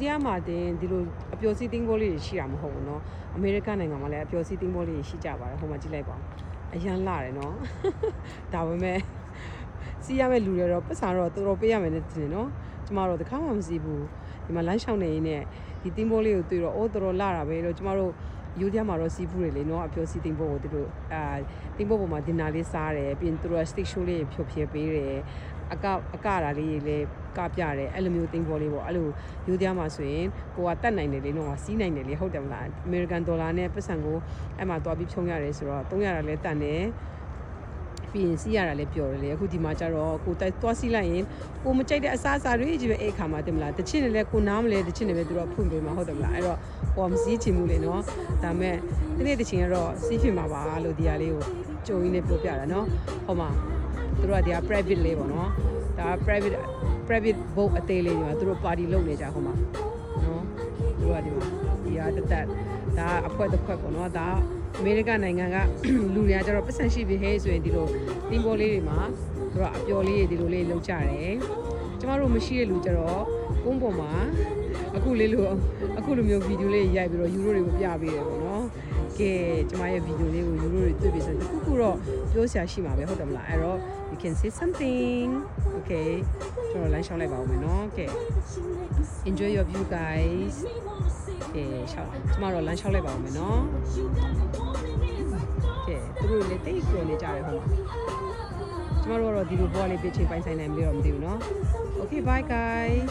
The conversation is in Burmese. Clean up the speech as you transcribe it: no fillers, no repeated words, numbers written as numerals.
ဒီယာမှာတင်ဒီလိုအပျော်စီးတင်းဘောလေးတွေရှိတာမဟုတ်ဘူးเนาะအမေရိကန်နိုင်ငံမှာလည်းအပျော်စီးတင်းဘောလေးတွေရှိကြပါတယ်ဟိုမှာကြည့်လိုက်ပါအရန်လာတယ်เนาะဒါပေမဲ့စီးရမယ့်လူတွေတော့ပတ်စံတော့တော်တော်ပေးရမယ်နဲ့တင်เนาะကျမတို့တခါမှမစီးဘူးဒီမှာလမ်းလျှောက်နေရင်းနဲ့ဒီတင်းဘောလေးကိုတွေ့တော့အိုးတော်တော်လာတာပဲလို့ကျမတို့ယူဒီယာမှာတော့စီးဖူးတွေလေเนาะအပျော်စီးတင်းဘောကိုတို့တင်းဘောပေါ်မှာဒင်နာလေးစားတယ်ပြီးရင်သူတို့ stick show လေးဖြိုဖျက်ပေးတယ်အကရာလေးလေးကပြတယ်အဲ့လိုမျိုးတင်းဘောလေးပေါ့အဲ့လိုယူဒီယာမှာဆိုရင်ကိုကတတ်နိုင်တယ်လေနော်စီးနိုင်တယ်လေဟုတ်တယ်မလားအမေရိကန်ဒေါ်လာနဲ့ပတ်စံကိုအဲ့မှာတွားပြီးဖြုံရတယ်ဆိုတော့300တာလည်းတတ်တယ်ပြီးရင်စီးရတာလည်းပျော်တယ်လေအခုဒီမှာကျတော့ကိုတိုက်တွားစီးလိုက်ရင်ကိုမကြိုက်တဲ့အစားအစာတွေကြီးပဲအဲ့ခါမှာတင်မလားတချင်လည်းကိုနားမလဲတချင်လည်းပဲသူတို့ဖွင့်ပေးမှာဟုတ်တယ်မလားအဲ့တော့ကိုမစီးချင်ဘူးလေနော်ဒါမဲ့ဒီနေ့တချင်ကတော့စီးဖြစ်မှာပါလို့ဒီဟာလေးကိုကြုံရင်းနဲ့ပြောပြတာနော်ဟောမှာသူတို့ကဒီဟာ private လေးပေါ့နော်ဒါ private boat အသေးလေးတွေမှာသူတို့ party လုပ်နေကြဟိုမှာနော်သူတို့ကဒီဟာတက်ဒါအဖွဲတစ်ခွက်ပေါ့နော်ဒါအမေရိကန်နိုင်ငံကလူတွေကကျတော့ပတ်စံရှိပြီဟဲ့ဆိုရင်ဒီလိုတင်းဘောလေးတွေမှာသူတို့အပျော်လေးတွေဒီလိုလေးလုပ်ကြတယ်ကျမတို့မရှိတဲ့လူကျတော့ကုန်းပေါ်မှာအခုလိုမျိုးဗီဒီယိုလေးရိုက်ပြီးတော့ယူရိုတွေကိုပြပေးတယ်ပေါ့နော်ကဲကျမရဲ့ဗီဒီယိုလေးကိုယူရိုတွေတွေ့ပြီးဆိုတော့ခုတော့ပြောစရာရှိမှာပဲဟုတ်တယ်မလားအဲ့တော့ you can say something okay ကျွန်တော်လမ်းလျှောက်လိုက်ပါဦးမယ်နော်ကဲ enjoy your view guys ကဲကျမတို့လမ်းလျှောက်လိုက်ပါဦးမယ်နော်ကဲသူတို့လည်းတိတ်ပြောနေကြတယ်ဟိုမှာကျမတို့ကတော့ဒီလိုဘောလေးပြချင်ပိုင်ဆိုင်နိုင်မလို့တော့မသိဘူးเนาะ okay bye guys